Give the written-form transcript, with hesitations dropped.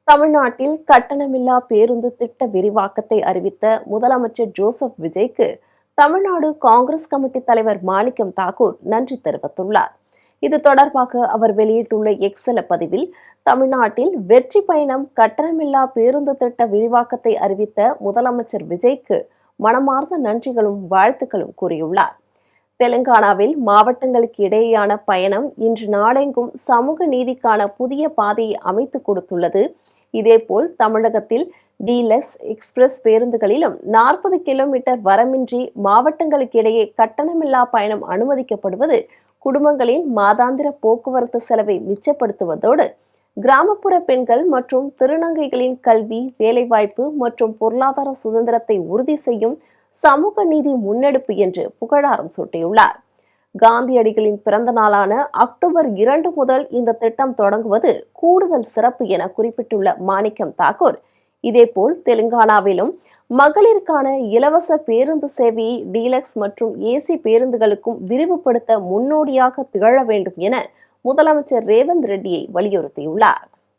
தமிழ்நாட்டில் கட்டணமில்லா பேருந்து திட்ட விரிவாக்கத்தை அறிவித்த முதலமைச்சர் ஜோசப் விஜய்க்கு தமிழ்நாடு காங்கிரஸ் கமிட்டி தலைவர் மாணிக்கம் தாக்கூர் நன்றி தெரிவித்துள்ளார். இது தொடர்பாக அவர் வெளியிட்டுள்ள எக்ஸல பதிவில், தமிழ்நாட்டில் வெற்றி பயணம் கட்டணமில்லா பேருந்து திட்ட விரிவாக்கத்தை அறிவித்த முதலமைச்சர் விஜய்க்கு மனமார்ந்த நன்றிகளும் வாழ்த்துக்களும் கூறியுள்ளார். தெலுங்கானாவில் மாவட்டங்களுக்கு இடையேயான பயணம் இன்று நாடெங்கும் சமூக நீதிக்கான புதிய பாதையை அமைத்துக் கொடுத்துள்ளது. இதேபோல் தமிழகத்தில் டீலக்ஸ் எக்ஸ்பிரஸ் பேருந்துகளிலும் 40 கிலோமீட்டர் வரம்பின்றி மாவட்டங்களுக்கு இடையே கட்டணமில்லா பயணம் அனுமதிக்கப்படுவது குடும்பங்களின் மாதாந்திர போக்குவரத்து செலவை மிச்சப்படுத்துவதோடு கிராமப்புற பெண்கள் மற்றும் திருநங்கைகளின் கல்வி, வேலைவாய்ப்பு மற்றும் பொருளாதார சுதந்திரத்தை உறுதி செய்யும் சமூக நீதி முன்னெடுப்பு என்று புகழாரம் சூட்டியுள்ளார். காந்தியடிகளின் பிறந்த நாளான அக்டோபர் 2 முதல் இந்த திட்டம் தொடங்குவது கூடுதல் சிறப்பு என குறிப்பிட்டுள்ள மாணிக்கம் தாக்கூர், இதேபோல் தெலுங்கானாவிலும் மகளிருக்கான இலவச பேருந்து சேவையை டீலக்ஸ் மற்றும் ஏசி பேருந்துகளுக்கும் விரிவுபடுத்த முன்னோடியாக திகழ வேண்டும் என முதலமைச்சர் ரேவந்த் ரெட்டியை வலியுறுத்தியுள்ளார்.